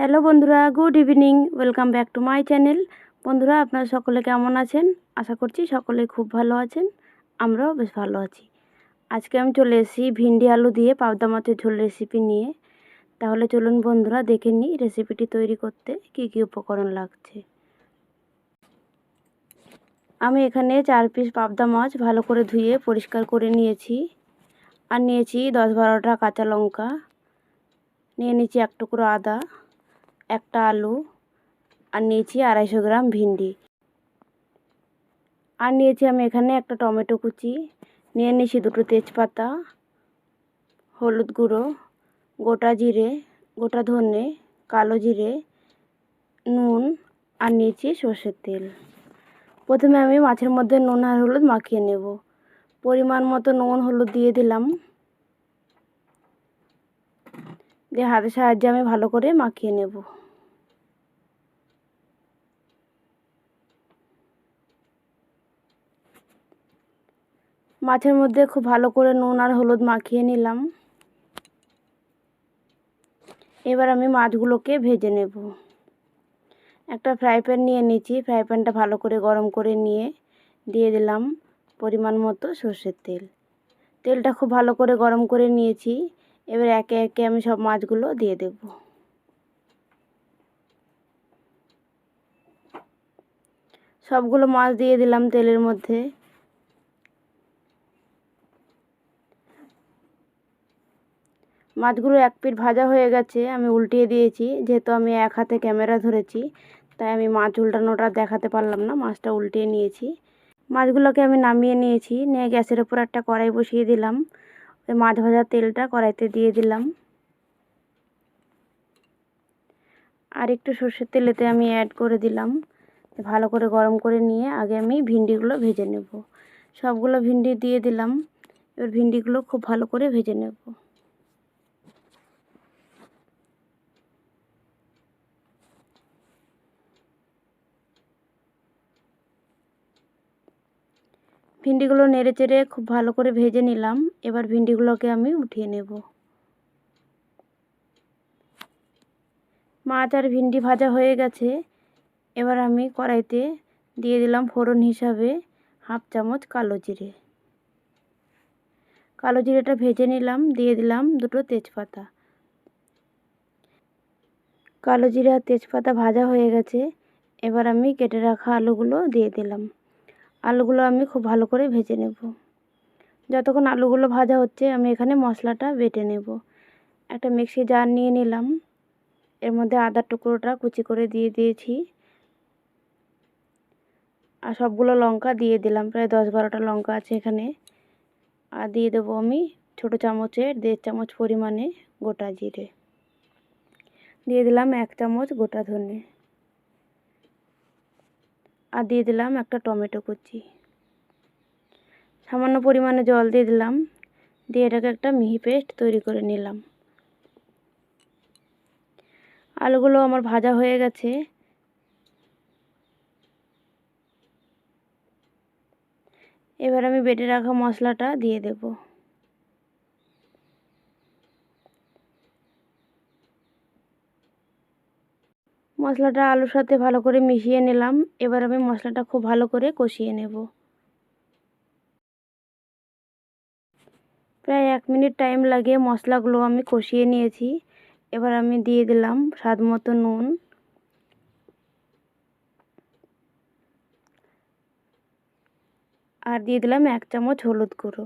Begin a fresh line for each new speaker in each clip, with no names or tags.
Hello বন্ধুরা, good evening. Welcome back to my channel. বন্ধুরা, আপনারা সকলে কেমন আছেন? আশা করছি সকলেই খুব ভালো আছেন। আমরাও বেশ ভালো আছি। আজকে আমি চলে এসেছি ভিন্ডি আলু দিয়ে পাবদা মাছের ঝোল রেসিপি নিয়ে। তাহলে চলুন বন্ধুরা, দেখে নিই রেসিপিটি তৈরি করতে কী কী উপকরণ লাগছে। আমি এখানে 4 পিস পাবদা মাছ ভালো করে ধুয়ে পরিষ্কার করে নিয়েছি। আর নিয়েছি 10-12টা কাঁচা লঙ্কা, নিয়ে নিয়েছি 1 টুকরো আদা, একটা আলু, আর নিয়েছি 250 গ্রাম ভিন্ডি। আর নিয়েছি আমি এখানে একটা টমেটো কুচি, নিয়ে নিয়েছি 2টো তেজপাতা, হলুদ গুঁড়ো, গোটা জিরে, গোটা ধনে, কালো জিরে, নুন, আর নিয়েছি সর্ষের তেল। প্রথমে আমি মাছের মধ্যে নুন আর হলুদ মাখিয়ে নেব। পরিমাণ মতো নুন হলুদ দিয়ে দিলাম, দিয়ে হাতের সাহায্যে আমি ভালো করে মাখিয়ে নেব। মাছের মধ্যে খুব ভালো করে নুন আর হলুদ মাখিয়ে নিলাম। এবার আমি মাছগুলোকে ভেজে নেব। একটা ফ্রাই প্যান নিয়ে নিয়েছি। ফ্রাই প্যানটা ভালো করে গরম করে নিয়ে দিয়ে দিলাম পরিমাণ মতো সর্ষের তেল। তেলটা খুব ভালো করে গরম করে নিয়েছি। এবার একে একে আমি সব মাছগুলো দিয়ে দেব। সবগুলো মাছ দিয়ে দিলাম তেলের মধ্যে। মাছগুলো এক পিঠ ভাজা হয়ে গেছে, আমি উল্টিয়ে দিয়েছি। যেহেতু আমি এক হাতে ক্যামেরা ধরেছি, তাই আমি মাছ উল্টানোটা দেখাতে পারলাম না। মাছটা উল্টিয়ে নিয়েছি। মাছগুলোকে আমি নামিয়ে নিয়েছি। নিয়ে গ্যাসের উপর একটা কড়াই বসিয়ে দিলাম। ওই মাছ ভাজার তেলটা কড়াইতে দিয়ে দিলাম। আর একটু সর্ষের তেল এতে আমি অ্যাড করে দিলাম। ভালো করে গরম করে নিয়ে আগে আমি ভিন্ডিগুলো ভেজে নেব। সবগুলো ভিন্ডি দিয়ে দিলাম। এবার ভিন্ডিগুলো খুব ভালো করে ভেজে নেব। ভিন্ডিগুলো নেড়ে চেড়ে খুব ভালো করে ভেজে নিলাম। এবার ভিন্ডিগুলোকে আমি উঠিয়ে নেব। মাছ আর ভিন্ডি ভাজা হয়ে গেছে। এবার আমি কড়াইতে দিয়ে দিলাম ফোড়ন হিসাবে 1/2 চামচ কালো জিরে। কালো জিরেটা ভেজে নিলাম। দিয়ে দিলাম 2টো তেজপাতা। কালো জিরে আর তেজপাতা ভাজা হয়ে গেছে। এবার আমি কেটে রাখা আলুগুলো দিয়ে দিলাম। আলুগুলো আমি খুব ভালো করে ভেজে নেব। যতক্ষণ আলুগুলো ভাজা হচ্ছে আমি এখানে মশলাটা বেটে নেব। একটা মিক্সি জার নিয়ে নিলাম। এর মধ্যে আদার টুকরোটা কুচি করে দিয়ে দিয়েছি। আর সবগুলো লঙ্কা দিয়ে দিলাম। প্রায় 10-12টা লঙ্কা আছে এখানে। আর দিয়ে দেবো আমি ছোটো চামচের 1.5 চামচ পরিমাণে গোটা জিরে। দিয়ে দিলাম 1 চামচ গোটা ধনে। আর দিয়ে দিলাম একটা টমেটো কুচি। সামান্য পরিমাণে জল দিয়ে দিলাম। দিয়ে এটাকে একটা মিহি পেস্ট তৈরি করে নিলাম। আলুগুলো আমার ভাজা হয়ে গেছে। এবার আমি বেটে রাখা মশলাটা দিয়ে দেব। মশলাটা আলুর সাথে ভালো করে মিশিয়ে নিলাম। এবার আমি মশলাটা খুব ভালো করে কষিয়ে নেব। প্রায় 1 মিনিট টাইম লাগে মশলাগুলো আমি কষিয়ে নিয়েছি। এবার আমি দিয়ে দিলাম স্বাদ মতো নুন, আর দিয়ে দিলাম 1 চামচ হলুদ গুঁড়ো।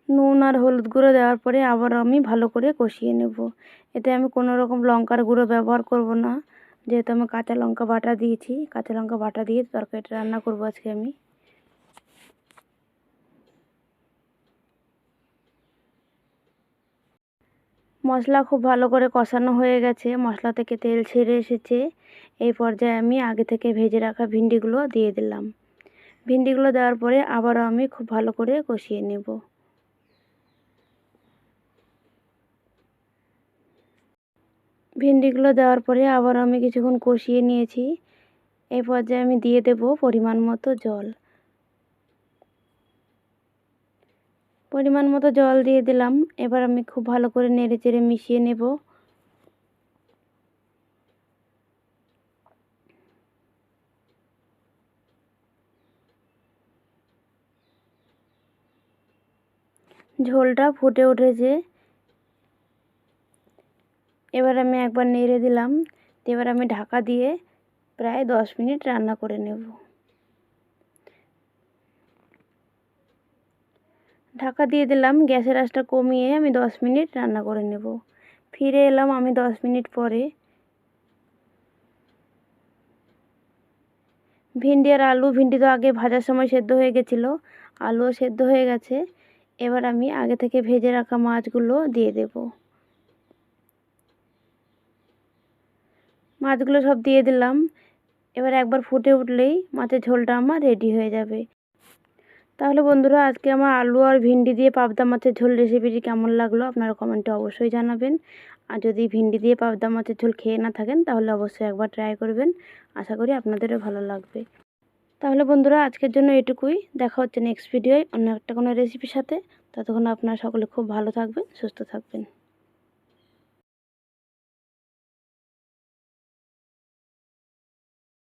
নুন আর হলুদ গুঁড়ো দেওয়ার পরে আবার আমি ভালো করে কষিয়ে নেব। এতে আমি কোনো রকম লঙ্কার গুঁড়ো ব্যবহার করব না, যেহেতু আমি কাঁচা লঙ্কা বাটা দিয়েছি। কাঁচা লঙ্কা বাটা দিয়ে তরকারিটা রান্না করব আজকে আমি। মশলা খুব ভালো করে কষানো হয়ে গেছে। মশলা থেকে তেল ছেড়ে এসেছে। এই পর্যায়ে আমি আগে থেকে ভেজে রাখা ভিন্ডিগুলো দিয়ে দিলাম। ভিন্ডিগুলো দেওয়ার পরে আবারও আমি খুব ভালো করে কষিয়ে নেব। ভিন্ডিগুলো দেওয়ার পরে আবার আমি কিছুক্ষণ কষিয়ে নিয়েছি। এই পর্যায়ে আমি দিয়ে দেব পরিমাণ মতো জল। পরিমাণ মতো জল দিয়ে দিলাম। এবার আমি খুব ভালো করে নেড়ে চেড়ে মিশিয়ে নেব। ঝোলটা ফুটে উঠেছে। এবার আমি একবার নেড়ে দিলাম। এবার আমি ঢাকা দিয়ে প্রায় 10 মিনিট রান্না করে নেব। ঢাকা দিয়ে দিলাম, গ্যাসের আঁচটা কমিয়ে আমি 10 মিনিট রান্না করে নেব। ফিরে এলাম আমি 10 মিনিট পরে। ভিন্ডি আর আলু, ভিন্ডি তো আগে ভাজার সময় সেদ্ধ হয়ে গেছিলো, আলুও সেদ্ধ হয়ে গেছে। এবার আমি আগে থেকে ভেজে রাখা মাছগুলো দিয়ে দেব। মাছগুলো সব দিয়ে দিলাম। এবার একবার ফুটে উঠলেই মাছের ঝোলটা আমার রেডি হয়ে যাবে। তাহলে বন্ধুরা, আজকে আমার আলু আর ভিন্ডি দিয়ে পাবদা মাছের ঝোল রেসিপিটি কেমন লাগলো আপনারা কমেন্টে অবশ্যই জানাবেন। আর যদি ভিন্ডি দিয়ে পাবদা মাছের ঝোল খেয়ে না থাকেন তাহলে অবশ্যই একবার ট্রাই করবেন। আশা করি আপনাদেরও ভালো লাগবে। তাহলে বন্ধুরা, আজকের জন্য এটুকুই। দেখা হচ্ছে নেক্সট ভিডিওয় অন্য একটা কোনো রেসিপির সাথে। ততক্ষণ আপনারা সকলে খুব ভালো থাকবেন, সুস্থ থাকবেন।